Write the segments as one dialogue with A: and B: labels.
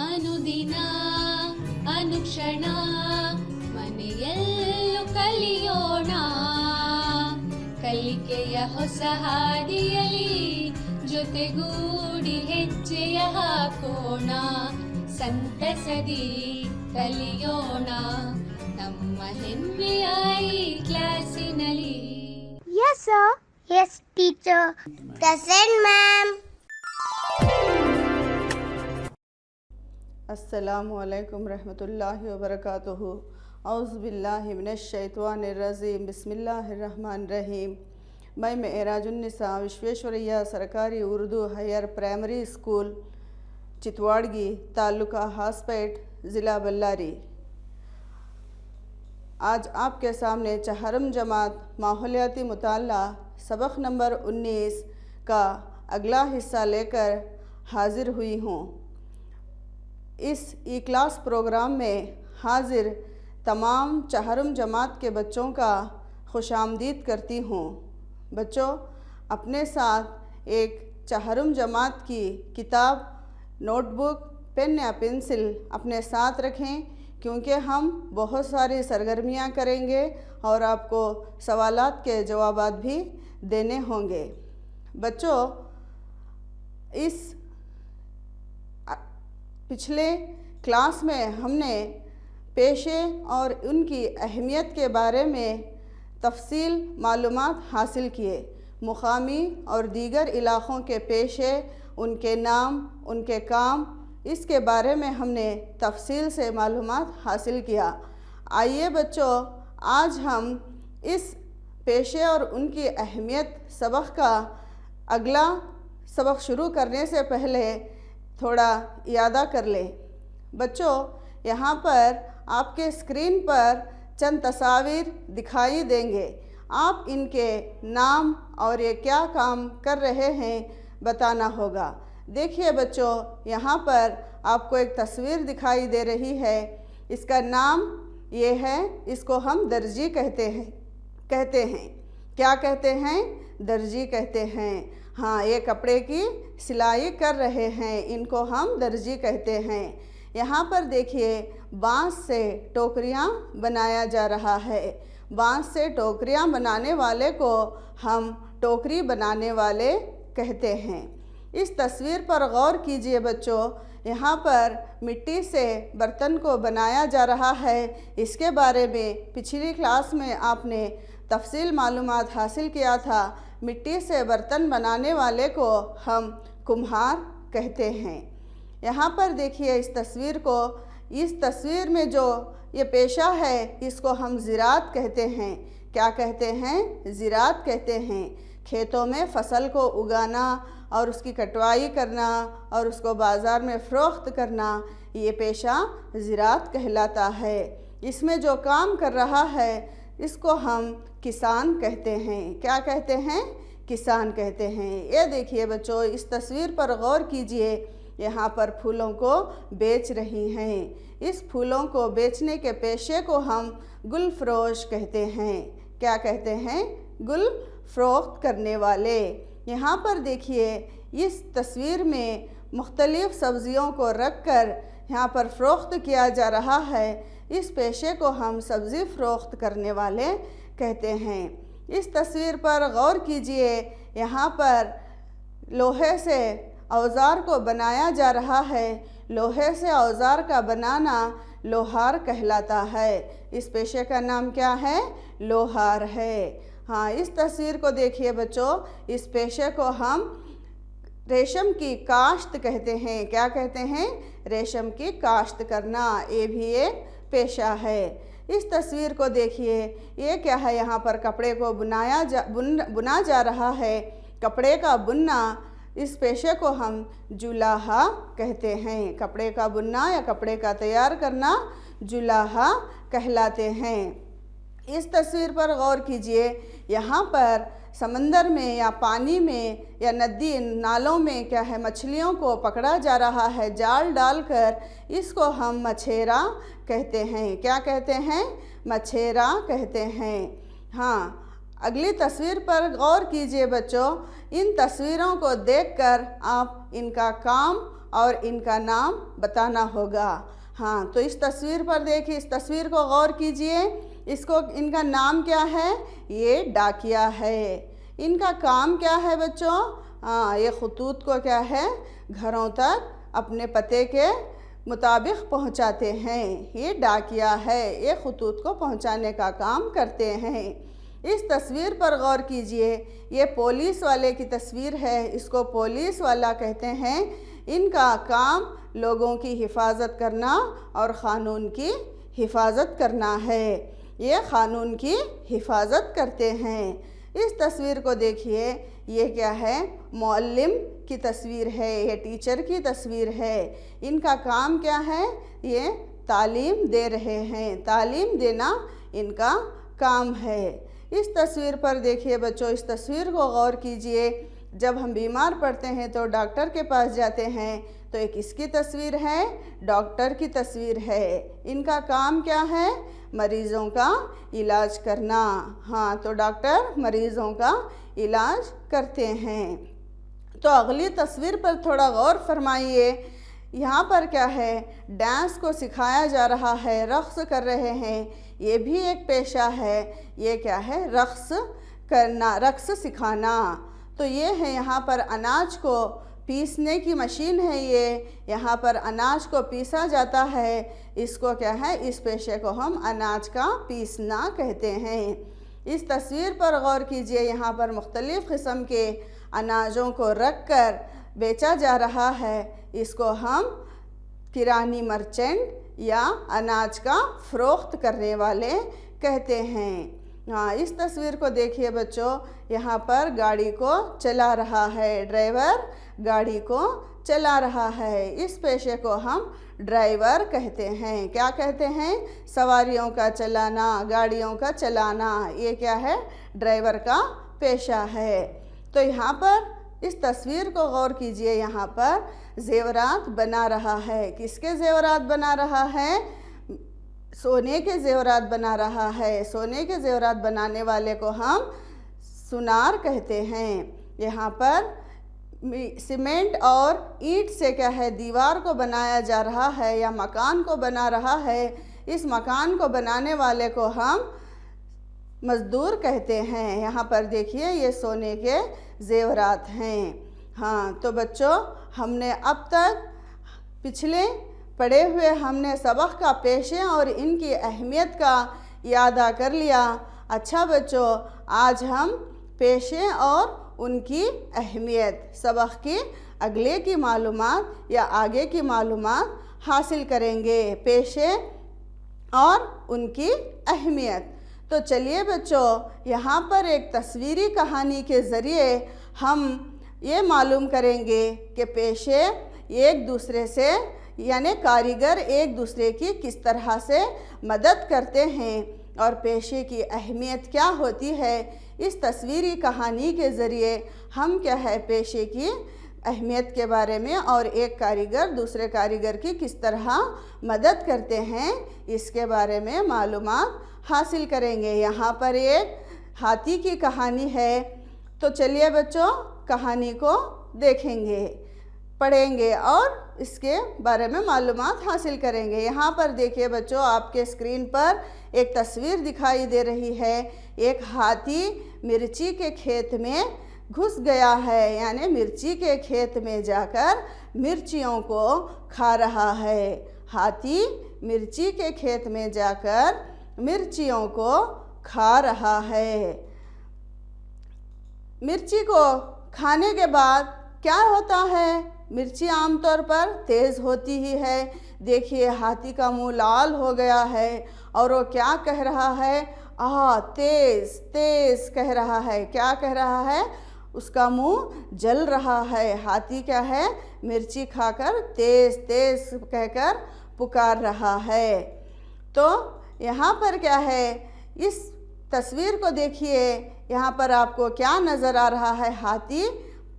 A: ಅನುದಿನ ಅನುಕ್ಷಣ ಮನೆಯಲ್ಲೂ ಕಲಿಯೋಣ, ಕಲಿಕೆಯ ಹೊಸ ಹಾದಿಯಲಿ ಜೊತೆಗೂಡಿ ಹೆಜ್ಜೆಯ ಹಾಕೋಣ, ಸಂತಸದಿ ಕಲಿಯೋಣ ನಮ್ಮ ಹೆಮ್ಮೆಯ ಈ ಕ್ಲಾಸಿನಲ್ಲಿ.
B: Yes, sir. Yes, teacher. Present, ma'am.
C: अस्सलामु अलैकुम रहमतुल्लाहि व बरकातुहू। औज़ु बिल्लाहि मिनश शैतानिर रजीम। बिस्मिल्लाहिर रहमानिर रहीम। मैं मेराजुन्निसा विश्वेश्वरैया सरकारी Urdu higher primary school Chitwadgi taluka Hospet ज़िला बल्लारी आज आपके सामने चहारम जमात माहौलियाती मुताला सबक नंबर 19 का अगला हिस्सा लेकर हाजिर हुई हूँ। इस ई क्लास प्रोग्राम में हाजिर तमाम चहारम जमात के बच्चों का खुशामदीद करती हूँ। बच्चों, अपने साथ एक चहारम जमात की किताब, नोटबुक, पेन या पेंसिल अपने साथ रखें, क्योंकि हम बहुत सारी सरगर्मियाँ करेंगे और आपको सवालात के जवाबात भी देने होंगे। बच्चों, इस पिछले क्लास में हमने पेशे और उनकी अहमियत के बारे में तफसील मालूमात हासिल किए। मुकामी और दीगर इलाक़ों के पेशे, उनके नाम, उनके काम, इसके बारे में हमने तफसील से मालूमात हासिल किया। आइए बच्चों, आज हम इस पेशे और उनकी अहमियत सबक का अगला सबक शुरू करने से पहले थोड़ा यादा कर लें। बच्चों, यहाँ पर आपके स्क्रीन पर चंद तस्वीर दिखाई देंगे। आप इनके नाम और ये क्या काम कर रहे हैं बताना होगा। देखिए बच्चों, यहाँ पर आपको एक तस्वीर दिखाई दे रही है। इसका नाम ये है, इसको हम दर्जी कहते हैं। क्या कहते हैं? दर्जी कहते हैं। हाँ, ये कपड़े की सिलाई कर रहे हैं, इनको हम दर्जी कहते हैं। यहाँ पर देखिए, बांस से टोकरियाँ बनाया जा रहा है। बांस से टोकरियाँ बनाने वाले को हम टोकरी बनाने वाले कहते हैं। इस तस्वीर पर गौर कीजिए बच्चों, यहाँ पर मिट्टी से बर्तन को बनाया जा रहा है। इसके बारे में पिछली क्लास में आपने तफसील मालूमात हासिल किया था। मिट्टी से बर्तन बनाने वाले को हम कुम्हार कहते हैं। यहाँ पर देखिए इस तस्वीर को, इस तस्वीर में जो ये पेशा है इसको हम ज़िराअत कहते हैं। क्या कहते हैं? ज़िराअत कहते हैं। खेतों में फसल को उगाना और उसकी कटवाई करना और उसको बाज़ार में फ़रोख्त करना, ये पेशा ज़िराअत कहलाता है। इसमें जो काम कर रहा है इसको हम किसान कहते हैं। क्या कहते हैं? किसान कहते हैं। ये देखिए बच्चों, इस तस्वीर पर गौर कीजिए, यहाँ पर फूलों को बेच रही हैं। इस फूलों को बेचने के पेशे को हम गुल फ़रोश कहते हैं। क्या कहते हैं? गुल फ़रोख्त करने वाले। यहाँ पर देखिए, इस तस्वीर में मुख्तलिफ़ सब्ज़ियों को रख कर यहाँ पर फ़रोख्त किया जा रहा है। इस पेशे को हम सब्ज़ी फ़रोख्त करने वाले कहते हैं। इस तस्वीर पर गौर कीजिए, यहाँ पर लोहे से औज़ार को बनाया जा रहा है। लोहे से औज़ार का बनाना लोहार कहलाता है। इस पेशे का नाम क्या है? लोहार है। हाँ, इस तस्वीर को देखिए बच्चों, इस पेशे को हम रेशम की काश्त कहते हैं। क्या कहते हैं? रेशम की काश्त करना, ये भी एक पेशा है। इस तस्वीर को देखिए, ये क्या है? यहाँ पर कपड़े को बुना जा रहा है। कपड़े का बुनना, इस पेशे को हम जुलाहा कहते हैं। कपड़े का बुनना या कपड़े का तैयार करना जुलाहा कहलाते हैं। इस तस्वीर पर गौर कीजिए, यहाँ पर समंदर में या पानी में या नदी नालों में क्या है, मछलियों को पकड़ा जा रहा है जाल डालकर। इसको हम मछेरा कहते हैं। क्या कहते हैं? मछेरा कहते हैं। हाँ, अगली तस्वीर पर गौर कीजिए बच्चों। इन तस्वीरों को देखकर आप इनका काम और इनका नाम बताना होगा। हाँ, तो इस तस्वीर पर देखिए, इस तस्वीर को गौर कीजिए। इसको इनका नाम क्या है? ये डाकिया है। इनका काम क्या है बच्चों? हाँ, ये खतूत को क्या है, घरों तक अपने पते के मुताबिक पहुंचाते हैं। ये डाकिया है, ये खतूत को पहुंचाने का काम करते हैं। इस तस्वीर पर गौर कीजिए, ये पुलिस वाले की तस्वीर है। इसको पुलिस वाला कहते हैं। इनका काम लोगों की हिफाजत करना और क़ानून की हिफाजत करना है। ये क़ानून की हिफाजत करते हैं। इस तस्वीर को देखिए, ये क्या है? मुअल्लिम की तस्वीर है, ये टीचर की तस्वीर है। इनका काम क्या है? ये तालीम दे रहे हैं, तालीम देना इनका काम है। इस तस्वीर पर देखिए बच्चों, इस तस्वीर को गौर कीजिए। जब हम बीमार पड़ते हैं तो डॉक्टर के पास जाते हैं, तो एक किसकी तस्वीर है? डॉक्टर की तस्वीर है। इनका काम क्या है? मरीज़ों का इलाज करना। हाँ, तो डॉक्टर मरीज़ों का इलाज करते हैं। तो अगली तस्वीर पर थोड़ा गौर फरमाइए। यहाँ पर क्या है? डांस को सिखाया जा रहा है, रक़्स कर रहे हैं। ये भी एक पेशा है। ये क्या है? रक़्स करना, रक़्स सिखाना। तो ये है, यहाँ पर अनाज को पीसने की मशीन है। ये यहाँ पर अनाज को पीसा जाता है। इसको क्या है? इस पेशे को हम अनाज का पीसना कहते हैं। इस तस्वीर पर गौर कीजिए, यहाँ पर मुख्तलिफ़ किस्म के अनाजों को रख कर बेचा जा रहा है। इसको हम किरानी मर्चेंट या अनाज का फ़रोख्त करने वाले कहते हैं। हाँ, इस तस्वीर को देखिए बच्चों, यहाँ पर गाड़ी को चला रहा है, ड्राइवर गाड़ी को चला रहा है। इस पेशे को हम ड्राइवर कहते हैं। क्या कहते हैं? सवारियों का चलाना, गाड़ियों का चलाना, ये क्या है? ड्राइवर का पेशा है। तो यहाँ पर इस तस्वीर को गौर कीजिए, यहाँ पर ज़ेवरात बना रहा है। किसके ज़ेवरात बना रहा है? सोने के ज़ेवरात बना रहा है। सोने के ज़ेवरात बनाने वाले को हम सुनार कहते हैं। यहाँ पर सीमेंट और ईंट से क्या है? दीवार को बनाया जा रहा है या मकान को बना रहा है। इस मकान को बनाने वाले को हम मज़दूर कहते हैं। यहाँ पर देखिए, ये सोने के ज़ेवरात हैं। हाँ, तो बच्चों, हमने अब तक पिछले पढ़े हुए हमने सबक का पेशे और इनकी अहमियत का यादा कर लिया। अच्छा बच्चों, आज हम पेशे और उनकी अहमियत सबक की अगले की मालूमात या आगे की मालूमात हासिल करेंगे। पेशे और उनकी अहमियत। तो चलिए बच्चों, यहाँ पर एक तस्वीरी कहानी के ज़रिए हम ये मालूम करेंगे कि पेशे एक दूसरे से यानी कारीगर एक दूसरे की किस तरह से मदद करते हैं और पेशे की अहमियत क्या होती है। इस तस्वीरी कहानी के ज़रिए हम क्या है, पेशे की अहमियत के बारे में और एक कारीगर दूसरे कारीगर की किस तरह मदद करते हैं, इसके बारे में मालूमात हासिल करेंगे। यहाँ पर एक हाथी की कहानी है। तो चलिए बच्चों, कहानी को देखेंगे, पढ़ेंगे और इसके बारे में मालूमात हासिल करेंगे। यहाँ पर देखिए बच्चों, आपके स्क्रीन पर एक तस्वीर दिखाई दे रही है। एक हाथी मिर्ची के खेत में घुस गया है, यानी मिर्ची के खेत में जाकर मिर्चियों को खा रहा है। हाथी मिर्ची के खेत में जाकर मिर्चियों को खा रहा है। मिर्ची को खाने के बाद क्या होता है? मिर्ची आमतौर पर तेज़ होती ही है। देखिए, हाथी का मुंह लाल हो गया है और वो क्या कह रहा है? तेज़ तेज़ कह रहा है। क्या कह रहा है? उसका मुंह जल रहा है। हाथी क्या है? मिर्ची खाकर तेज़ तेज़ कहकर पुकार रहा है। तो यहाँ पर क्या है, इस तस्वीर को देखिए, यहाँ पर आपको क्या नज़र आ रहा है? हाथी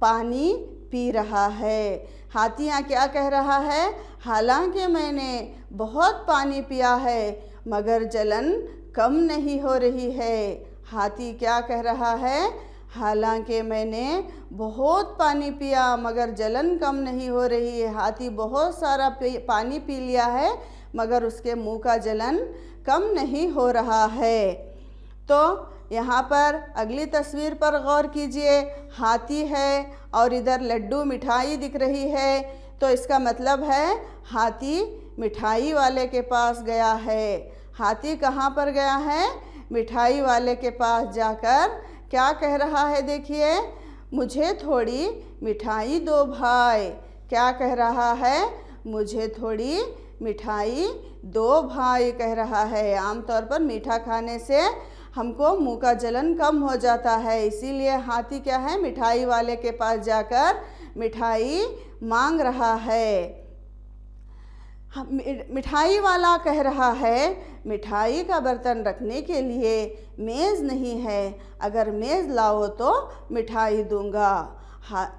C: पानी पी रहा है। हाथी यहाँ क्या कह रहा है? हालांकि मैंने बहुत पानी पिया है मगर जलन कम नहीं हो रही है। हाथी क्या कह रहा है? हालांकि मैंने बहुत पानी पिया मगर जलन कम नहीं हो रही है। हाथी बहुत सारा पानी पी लिया है मगर उसके मुंह का जलन कम नहीं हो रहा है। तो यहाँ पर अगली तस्वीर पर गौर कीजिए। हाथी है और इधर लड्डू मिठाई दिख रही है, तो इसका मतलब है हाथी मिठाई वाले के पास गया है। हाथी कहाँ पर गया है? मिठाई वाले के पास जाकर क्या कह रहा है? देखिए, मुझे थोड़ी मिठाई दो भाई। क्या कह रहा है? मुझे थोड़ी मिठाई दो भाई कह रहा है। आमतौर पर मीठा खाने से हमको मुंह का जलन कम हो जाता है, इसीलिए हाथी क्या है? मिठाई वाले के पास जाकर मिठाई मांग रहा है। मिठाई वाला कह रहा है मिठाई का बर्तन रखने के लिए मेज़ नहीं है, अगर मेज़ लाओ तो मिठाई दूंगा।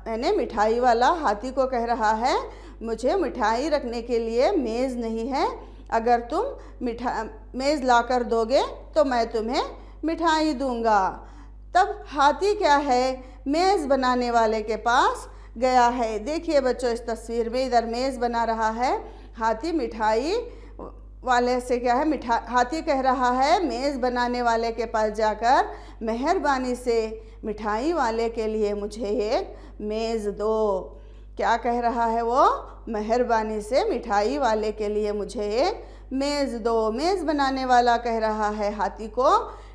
C: यानी मिठाई वाला हाथी को कह रहा है मुझे मिठाई रखने के लिए मेज़ नहीं है, अगर तुम मेज़ लाकर दोगे तो मैं तुम्हें मिठाई दूंगा। तब हाथी क्या है? मेज़ बनाने वाले के पास गया है। देखिए बच्चों, इस तस्वीर में इधर मेज़ बना रहा है, हाथी मिठाई वाले से क्या है? हाथी कह रहा है मेज़ बनाने वाले के पास जाकर मेहरबानी से मिठाई वाले के लिए मुझे एक मेज़ दो। क्या कह रहा है वो? मेहरबानी से मिठाई वाले के लिए मुझे एक मेज़ दो। मेज़ बनाने वाला कह रहा है हाथी को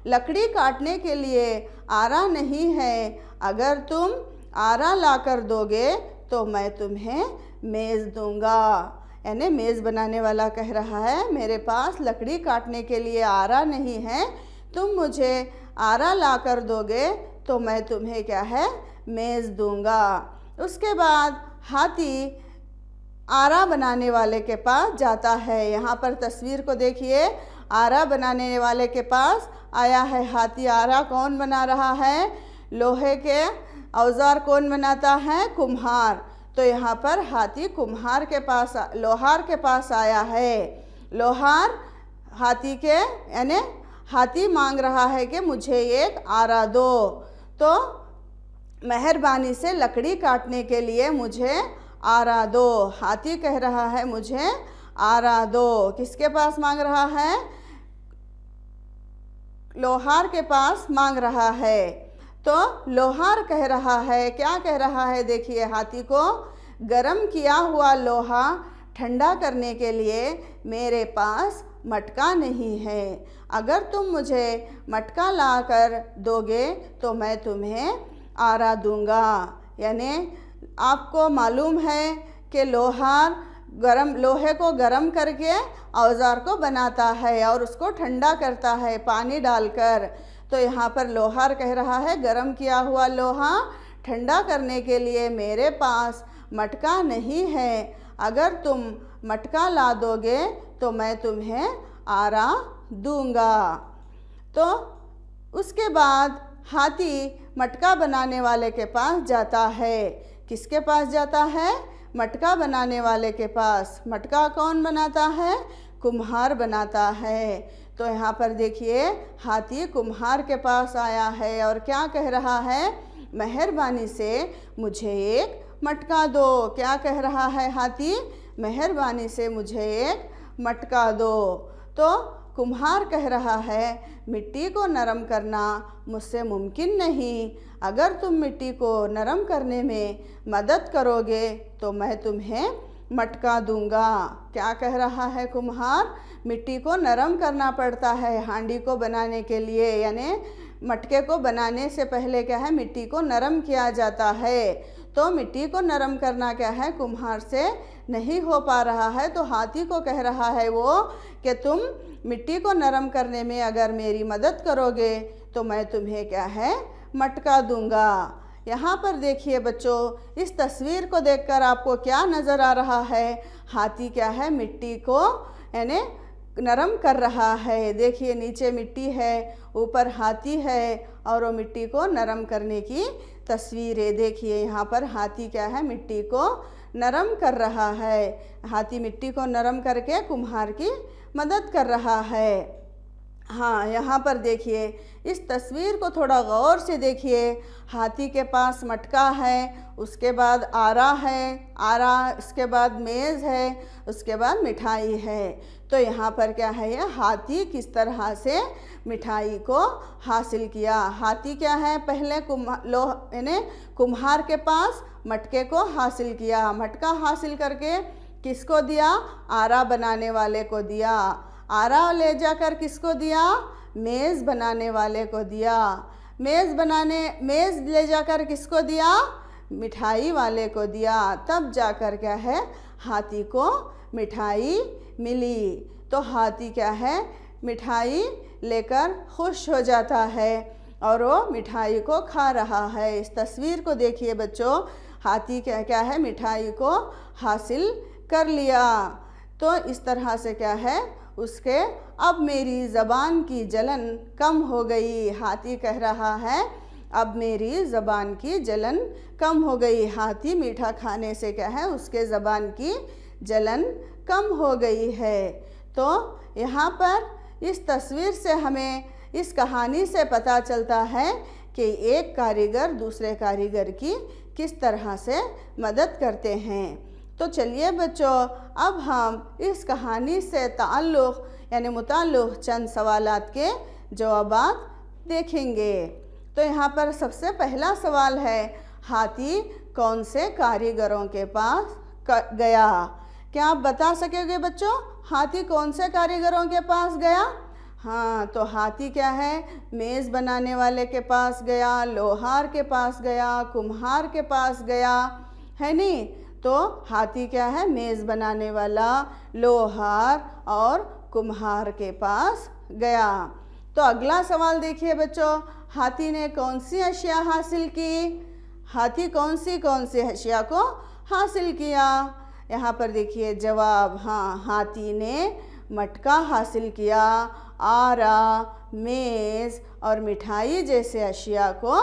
C: लकड़ी काटने के लिए आरा नहीं है, अगर तुम आरा लाकर दोगे तो मैं तुम्हें मेज़ दूंगा। यानी मेज़ बनाने वाला कह रहा है मेरे पास लकड़ी काटने के लिए आरा नहीं है, तुम मुझे आरा लाकर दोगे तो मैं तुम्हें क्या है? मेज़ दूंगा। उसके बाद हाथी आरा बनाने वाले के पास जाता है। यहाँ पर तस्वीर को देखिए, आरा बनाने वाले के पास आया है हाथी। आरा कौन बना रहा है? लोहे के औजार कौन बनाता है? कुम्हार। तो यहाँ पर हाथी कुम्हार के पास, लोहार के पास आया है। लोहार हाथी के यानी हाथी मांग रहा है कि मुझे एक आरा दो, तो मेहरबानी से लकड़ी काटने के लिए मुझे आरा दो। हाथी कह रहा है मुझे आरा दो। किसके पास मांग रहा है? लोहार के पास मांग रहा है। तो लोहार कह रहा है, क्या कह रहा है? देखिए, हाथी को गरम किया हुआ लोहा ठंडा करने के लिए मेरे पास मटका नहीं है, अगर तुम मुझे मटका लाकर दोगे तो मैं तुम्हें आरा दूंगा। यानी आपको मालूम है कि लोहार लोहे को गरम करके औजार को बनाता है और उसको ठंडा करता है पानी डालकर। तो यहाँ पर लोहार कह रहा है गरम किया हुआ लोहा ठंडा करने के लिए मेरे पास मटका नहीं है, अगर तुम मटका ला दोगे तो मैं तुम्हें आरा दूंगा। तो उसके बाद हाथी मटका बनाने वाले के पास जाता है। किसके पास जाता है? मटका बनाने वाले के पास। मटका कौन बनाता है? कुम्हार बनाता है। तो यहाँ पर देखिए, हाथी कुम्हार के पास आया है और क्या कह रहा है? मेहरबानी से मुझे एक मटका दो। क्या कह रहा है हाथी? मेहरबानी से मुझे एक मटका दो। तो कुम्हार कह रहा है मिट्टी को नरम करना मुझसे मुमकिन नहीं, अगर तुम मिट्टी को नरम करने में मदद करोगे तो मैं तुम्हें मटका दूंगा। क्या कह रहा है कुम्हार? मिट्टी को नरम करना पड़ता है हांडी को बनाने के लिए, यानी मटके को बनाने से पहले क्या है? मिट्टी को नरम किया जाता है। तो मिट्टी को नरम करना क्या है? कुम्हार से नहीं हो पा रहा है। तो हाथी को कह रहा है वो कि तुम मिट्टी को नरम करने में अगर मेरी मदद करोगे तो मैं तुम्हें क्या है? मटका दूंगा। यहाँ पर देखिए बच्चों, इस तस्वीर को देखकर आपको क्या नज़र आ रहा है? हाथी क्या है? मिट्टी को यानी नरम कर रहा है। देखिए, नीचे मिट्टी है, ऊपर हाथी है और वो मिट्टी को नरम करने की तस्वीर है। देखिए यहाँ पर हाथी क्या है? मिट्टी को नरम कर रहा है। हाथी मिट्टी को नरम करके कुम्हार की मदद कर रहा है। हाँ, यहाँ पर देखिए, इस तस्वीर को थोड़ा गौर से देखिए। हाथी के पास मटका है, उसके बाद आरा है, उसके बाद मेज़ है, उसके बाद मिठाई है। तो यहाँ पर क्या है, ये हाथी किस तरह से मिठाई को हासिल किया। हाथी क्या है, पहले कुम्हार के पास मटके को हासिल किया, मटका हासिल करके किसको दिया, आरा बनाने वाले को दिया, आरा ले जाकर किसको दिया, मेज़ बनाने वाले को दिया, मेज़ ले जाकर किसको दिया, मिठाई वाले को दिया। तब जाकर क्या है, हाथी को मिठाई मिली। तो हाथी क्या है, मिठाई लेकर खुश हो जाता है और वो मिठाई को खा रहा है। इस तस्वीर को देखिए बच्चों, हाथी क्या है, मिठाई को हासिल कर लिया। तो इस तरह से क्या है, उसके अब मेरी ज़बान की जलन कम हो गई। हाथी कह रहा है, अब मेरी ज़बान की जलन कम हो गई। हाथी मीठा खाने से क्या है, उसके ज़बान की जलन कम हो गई है। तो यहाँ पर इस तस्वीर से हमें, इस कहानी से पता चलता है कि एक कारीगर दूसरे कारीगर की किस तरह से मदद करते हैं। तो चलिए बच्चों, अब हम इस कहानी से मुताल्लुक़ चंद सवालात के जवाबात देखेंगे। तो यहाँ पर सबसे पहला सवाल है, हाथी कौन से कारीगरों के पास गया? क्या आप बता सकोगे बच्चों, हाथी कौन से कारीगरों के पास गया? हाँ, तो हाथी क्या है, मेज़ बनाने वाले के पास गया, लोहार के पास गया, कुम्हार के पास गया, है नहीं? तो हाथी क्या है, मेज़ बनाने वाला, लोहार और कुम्हार के पास गया। तो अगला सवाल देखिए बच्चों, हाथी ने कौन सी अशिया हासिल की? हाथी कौन सी अशिया को हासिल किया? यहाँ पर देखिए जवाब, हाँ, हाथी ने मटका हासिल किया, आरा, मेज़ और मिठाई जैसे अशिया को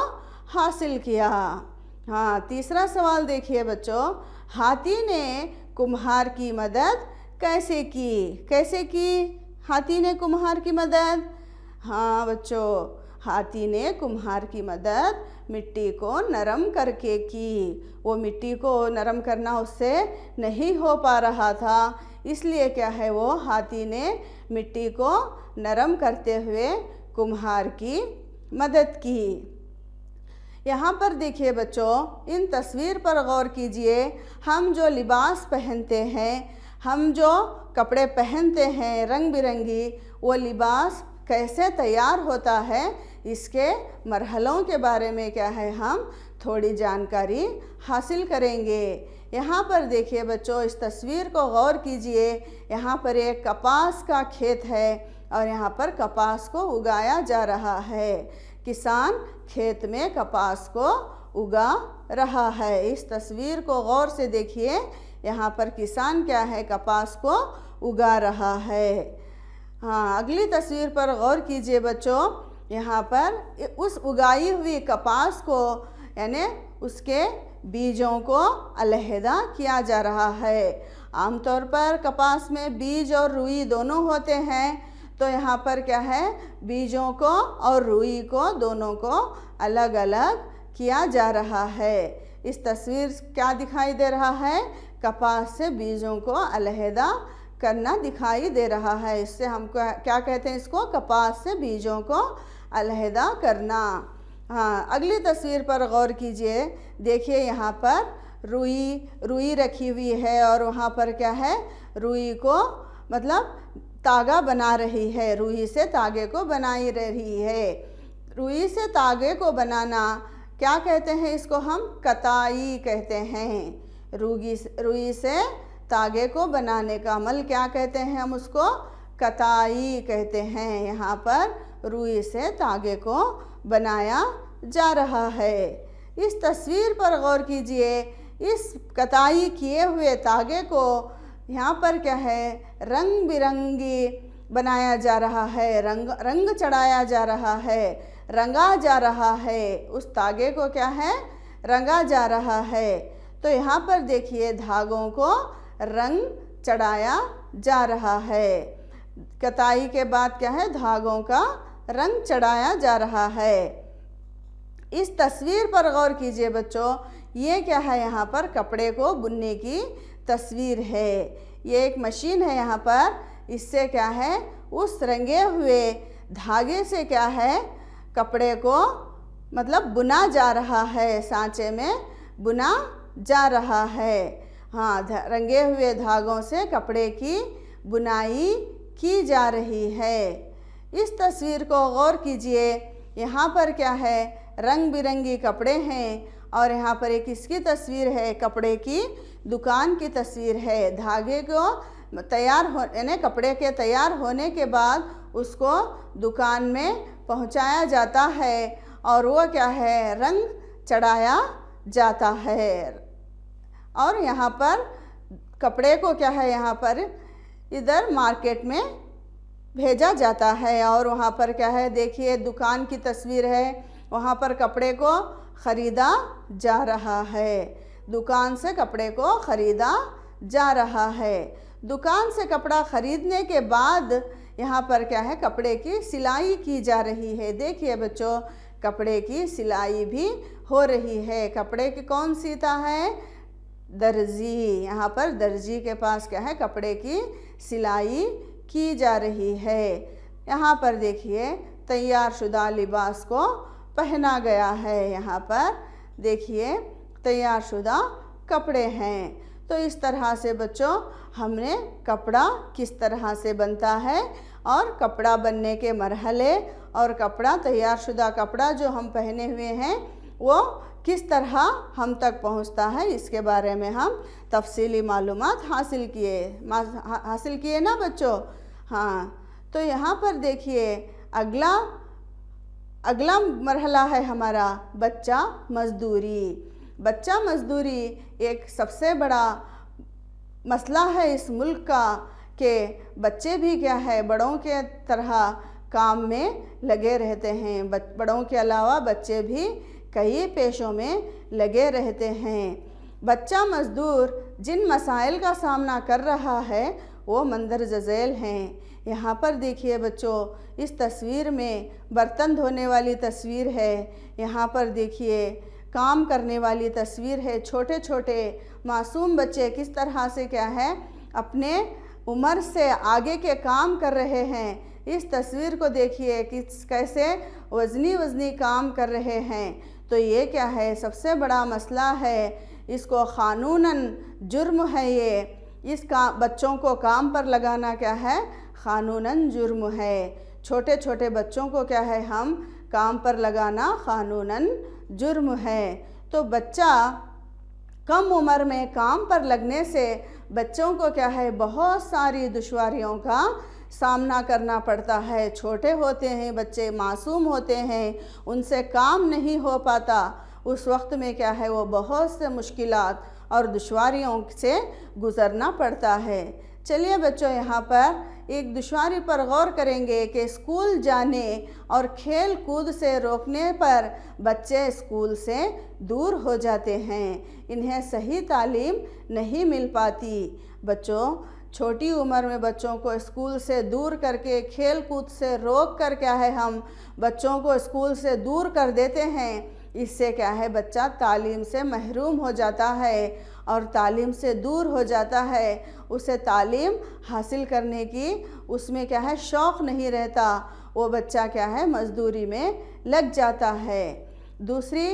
C: हासिल किया। हाँ, तीसरा सवाल देखिए बच्चों, हाथी ने कुम्हार की मदद कैसे की? हाथी ने कुम्हार की मदद, हाँ बच्चों, हाथी ने कुम्हार की मदद मिट्टी को नरम करके की। वो मिट्टी को नरम करना उससे नहीं हो पा रहा था, इसलिए क्या है, वो हाथी ने मिट्टी को नरम करते हुए कुम्हार की मदद की। यहाँ पर देखिए बच्चों, इन तस्वीर पर गौर कीजिए। हम जो लिबास पहनते हैं, हम जो कपड़े पहनते हैं रंग बिरंगी, वो लिबास कैसे तैयार होता है, इसके मरहलों के बारे में क्या है, हम थोड़ी जानकारी हासिल करेंगे। यहाँ पर देखिए बच्चों, इस तस्वीर को गौर कीजिए। यहाँ पर एक कपास का खेत है और यहाँ पर कपास को उगाया जा रहा है। किसान खेत में कपास को उगा रहा है। इस तस्वीर को गौर से देखिए, यहाँ पर किसान क्या है, कपास को उगा रहा है। हाँ, अगली तस्वीर पर गौर कीजिए बच्चों। यहाँ पर उस उगाई हुई कपास को यानी उसके बीजों को अलहदा किया जा रहा है। आमतौर पर कपास में बीज और रुई दोनों होते हैं, तो यहाँ पर क्या है, बीजों को और रुई को दोनों को अलग अलग किया जा रहा है। इस तस्वीर क्या दिखाई दे रहा है, कपास से बीजों को अलहदा करना दिखाई दे रहा है। इससे हम क्या कहते हैं, इसको कपास से बीजों को अलहदा करना। हाँ, अगली तस्वीर पर गौर कीजिए। देखिए यहाँ पर रुई रखी हुई है और वहाँ पर क्या है, रुई को मतलब तागा बना रही है, रुई से तागे को बनाई रही है। रुई से तागे को बनाना क्या कहते हैं, इसको हम कताई कहते हैं। रुई से तागे को बनाने का अमल क्या कहते हैं, हम उसको कताई कहते हैं। यहाँ पर रुई से तागे को बनाया जा रहा है। इस तस्वीर पर गौर कीजिए। इस कताई किए हुए तागे को यहाँ पर क्या है, रंग बिरंगी बनाया जा रहा है, रंग चढ़ाया जा रहा है, रंगा जा रहा है। उस तागे को क्या है, रंगा जा रहा है। तो यहाँ पर देखिए धागों को रंग चढ़ाया जा रहा है। कताई के बाद क्या है, धागों का रंग चढ़ाया जा रहा है। इस तस्वीर पर गौर कीजिए बच्चों, ये क्या है, यहाँ पर कपड़े को बुनने की तस्वीर है। ये एक मशीन है यहाँ पर, इससे क्या है, उस रंगे हुए धागे से क्या है, कपड़े को मतलब बुना जा रहा है, सांचे में बुना जा रहा है। हाँ, रंगे हुए धागों से कपड़े की बुनाई की जा रही है। इस तस्वीर को गौर कीजिए, यहाँ पर क्या है, रंग बिरंगी कपड़े हैं और यहाँ पर एक किसकी तस्वीर है, कपड़े की दुकान की तस्वीर है। धागे को तैयार हो यानी कपड़े के तैयार होने के बाद उसको दुकान में पहुँचाया जाता है और वो क्या है, रंग चढ़ाया जाता है। और यहाँ पर कपड़े को क्या है, यहाँ पर इधर मार्केट में भेजा जाता है। और वहाँ पर क्या है, देखिए दुकान की तस्वीर है, वहाँ पर कपड़े को ख़रीदा जा रहा है। दुकान से कपड़े को ख़रीदा जा रहा है। दुकान से कपड़ा ख़रीदने के बाद यहाँ पर क्या है, कपड़े की सिलाई की जा रही है। देखिए बच्चों, कपड़े की सिलाई भी हो रही है। कपड़े की कौन सीता है, दर्जी। यहाँ पर दर्जी के पास क्या है, कपड़े की सिलाई की जा रही है। यहाँ पर देखिए तैयार शुदा लिबास को पहना गया है। यहाँ पर देखिए तैयार शुदा कपड़े हैं। तो इस तरह से बच्चों हमने कपड़ा किस तरह से बनता है और कपड़ा बनने के मरहले और कपड़ा तैयार शुदा कपड़ा जो हम पहने हुए हैं वो किस तरह हम तक पहुंचता है, इसके बारे में हम तफसीली मालूमात हासिल किए ना बच्चों। हाँ, तो यहाँ पर देखिए अगला मरहला है हमारा बच्चा मज़दूरी। बच्चा मज़दूरी एक सबसे बड़ा मसला है इस मुल्क का कि बच्चे भी क्या है, बड़ों के तरह काम में लगे रहते हैं। बड़ों के अलावा बच्चे भी कई पेशों में लगे रहते हैं। बच्चा मज़दूर जिन मसाइल का सामना कर रहा है वो मंदर जज़ेल हैं। यहाँ पर देखिए बच्चों, इस तस्वीर में बर्तन धोने वाली तस्वीर है। यहाँ पर देखिए काम करने वाली तस्वीर है। छोटे छोटे मासूम बच्चे किस तरह से क्या है, अपने उम्र से आगे के काम कर रहे हैं। इस तस्वीर को देखिए कि कैसे वज़नी काम कर रहे हैं। तो ये क्या है, सबसे बड़ा मसला है। इसको क़ानूनन जुर्म है। ये इसका बच्चों को काम पर लगाना क्या है, क़ानूनन जुर्म है। छोटे छोटे बच्चों को क्या है, हम काम पर लगाना क़ानूनन जुर्म है। तो बच्चा कम उम्र में काम पर लगने से बच्चों को क्या है, बहुत सारी दुश्वारियों का सामना करना पड़ता है। छोटे होते हैं बच्चे, मासूम होते हैं, उनसे काम नहीं हो पाता। उस वक्त में क्या है, वो बहुत से मुश्किलात और दुश्वारियों से गुज़रना पड़ता है। चलिए बच्चों, यहाँ पर एक दुश्वारी पर गौर करेंगे कि स्कूल जाने और खेल कूद से रोकने पर बच्चे स्कूल से दूर हो जाते हैं। इन्हें सही तालीम नहीं मिल पाती। बच्चों, छोटी उम्र में बच्चों को स्कूल से दूर करके, खेल कूद से रोक कर क्या है, हम बच्चों को स्कूल से दूर कर देते हैं। इससे क्या है, बच्चा तालीम से महरूम हो जाता है और तालीम से दूर हो जाता है। उसे तालीम हासिल करने की उसमें क्या है, शौक़ नहीं रहता। वो बच्चा क्या है, मज़दूरी में लग जाता है। दूसरी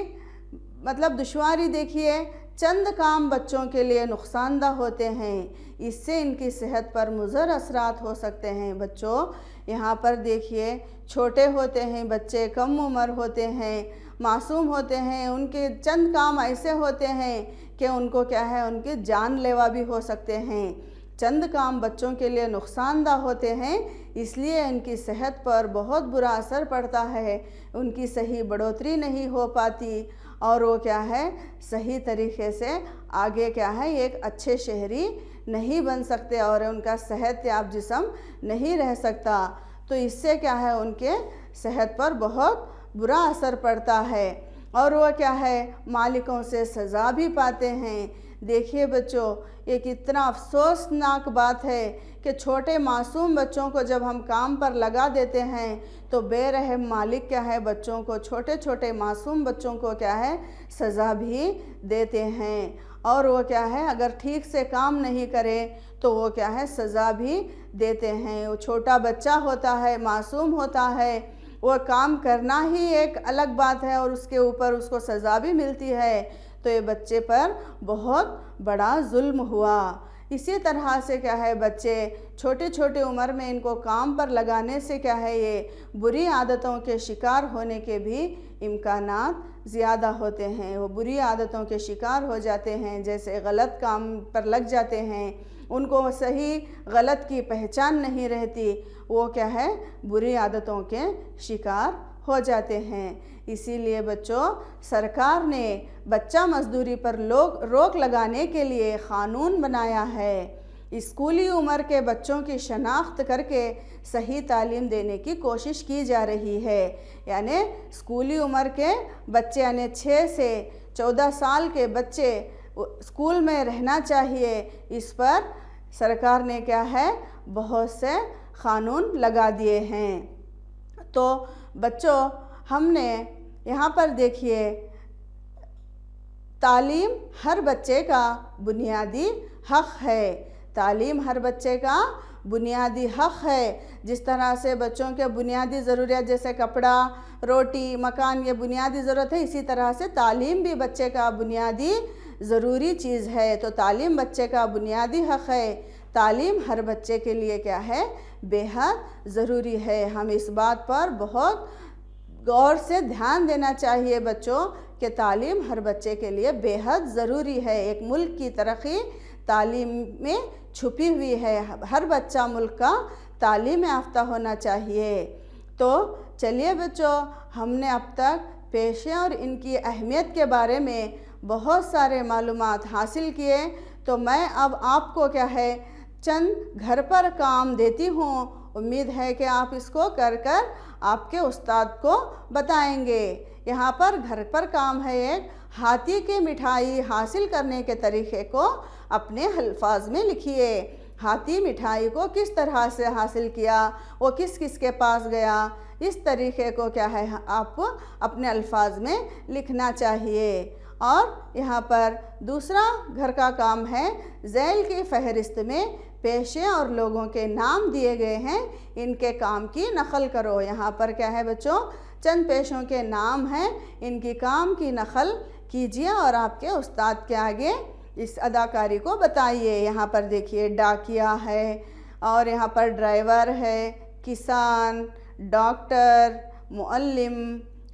C: मतलब दुश्वारी देखिए, चंद काम बच्चों के लिए नुकसानदा होते हैं। इससे इनकी सेहत पर मुज़र असरात हो सकते हैं। बच्चों, यहाँ पर देखिए छोटे होते हैं बच्चे, कम उम्र होते हैं, मासूम होते हैं। उनके चंद काम ऐसे होते हैं कि उनको क्या है, उनके जानलेवा भी हो सकते हैं। चंद काम बच्चों के लिए नुकसानदा होते हैं, इसलिए इनकी सेहत पर बहुत बुरा असर पड़ता है। उनकी सही बढ़ोतरी नहीं हो पाती और वो क्या है, सही तरीके से आगे क्या है, एक अच्छे शहरी नहीं बन सकते और उनका सेहत याब जिस्म नहीं रह सकता। तो इससे क्या है, उनके सेहत पर बहुत बुरा असर पड़ता है और वो क्या है, मालिकों से सज़ा भी पाते हैं। देखिए बच्चों, ये कितना अफसोसनाक बात है कि छोटे मासूम बच्चों को जब हम काम पर लगा देते हैं तो बेरहम मालिक क्या है, बच्चों को, छोटे छोटे मासूम बच्चों को क्या है, सज़ा भी देते हैं। और वो क्या है, अगर ठीक से काम नहीं करे तो वो क्या है, सज़ा भी देते हैं। वो छोटा बच्चा होता है, मासूम होता है, वो काम करना ही एक अलग बात है और उसके ऊपर उसको सज़ा भी मिलती है, तो ये बच्चे पर बहुत बड़ा जुल्म हुआ। इसी तरह से क्या है, बच्चे छोटे छोटे उम्र में इनको काम पर लगाने से क्या है, ये बुरी आदतों के शिकार होने के भी इम्कानात ज़्यादा होते हैं। वो बुरी आदतों के शिकार हो जाते हैं, जैसे गलत काम पर लग जाते हैं, उनको सही गलत की पहचान नहीं रहती, वो क्या है, बुरी आदतों के शिकार हो जाते हैं। इसीलिए बच्चों, सरकार ने बच्चा मजदूरी पर रोक लगाने के लिए क़ानून बनाया है। स्कूली उम्र के बच्चों की शनाख्त करके सही तालीम देने की कोशिश की जा रही है। यानी स्कूली उम्र के बच्चे, यानी 6 से 14 साल के बच्चे स्कूल में रहना चाहिए, इस पर सरकार ने क्या है, बहुत से क़ानून लगा दिए हैं। तो बच्चों, हमने यहाँ पर देखिए, तालीम हर बच्चे का बुनियादी हक़ है। तालीम हर बच्चे का बुनियादी हक़ है। जिस तरह से बच्चों के बुनियादी ज़रूरियात जैसे कपड़ा, रोटी, मकान, ये बुनियादी ज़रूरत है, इसी तरह से तालीम भी बच्चे का बुनियादी ज़रूरी चीज़ है। तो तालीम बच्चे का बुनियादी हक़ है। तालीम हर बच्चे के लिए क्या है, बेहद ज़रूरी है। हम इस बात पर बहुत गौर से ध्यान देना चाहिए बच्चों कि तालीम हर बच्चे के लिए बेहद ज़रूरी है। एक मुल्क की तरक्की तालीम में छुपी हुई है। हर बच्चा मुल्क का तालीम याफ्ता होना चाहिए। तो चलिए बच्चों, हमने अब तक पेशे और इनकी अहमियत के बारे में बहुत सारे मालूमात हासिल किए। तो मैं अब आपको क्या है, चंद घर पर काम देती हूँ। उम्मीद है कि आप इसको कर आपके उस्ताद को बताएंगे। यहाँ पर घर पर काम है, एक हाथी की मिठाई हासिल करने के तरीक़े को अपने अल्फाज में लिखिए। हाथी मिठाई को किस तरह से हासिल किया, वो किस किस के पास गया, इस तरीक़े को क्या है, आपको अपने अल्फाज में लिखना चाहिए। और यहाँ पर दूसरा घर का काम है, झैल की फ़हरिस्त में पेशे और लोगों के नाम दिए गए हैं, इनके काम की नकल करो। यहाँ पर क्या है बच्चों, चंद पेशों के नाम हैं, इनकी काम की नकल कीजिए और आपके उस्ताद के आगे इस अदाकारी को बताइए। यहाँ पर देखिए, डाकिया है, और यहाँ पर ड्राइवर है, किसान, डॉक्टर, मुअल्लिम,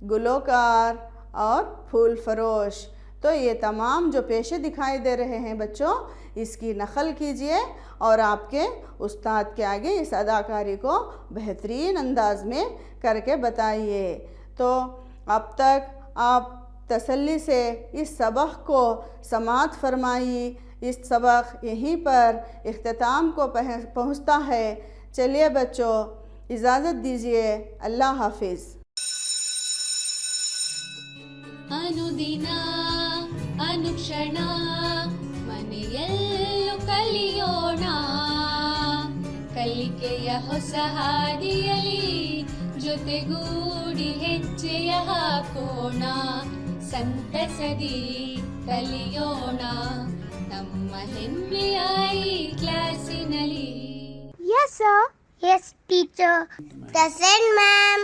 C: गुलकार और फूल फरोश। तो ये तमाम जो पेशे दिखाई दे रहे हैं बच्चों, इसकी नकल कीजिए और आपके उस्ताद के आगे इस अदाकारी को बेहतरीन अंदाज में करके बताइए। तो अब तक आप तसल्ली से इस सबक को समाअत फरमाई। इस सबक यहीं पर इख्तिताम को पहुँचता है। चलिए बच्चों, इजाज़त दीजिए। अल्लाह हाफिज़।
A: ಅನುದಿನ ಅನುಕ್ಷಣ ಮನೆಯಲ್ಲೂ ಕಲಿಯೋಣ, ಕಲಿಕೆಯ ಹೊಸ ಹಾದಿಯಲಿ ಜೊತೆಗೂಡಿ ಹೆಜ್ಜೆಯ ಹಾಕೋಣ, ಸಂತಸದಿ ಕಲಿಯೋಣ ನಮ್ಮ ಹೆಮ್ಮೆಯ ಈ ಕ್ಲಾಸಿನಲ್ಲಿ.
B: Yes, sir. Yes, teacher. Present, ma'am.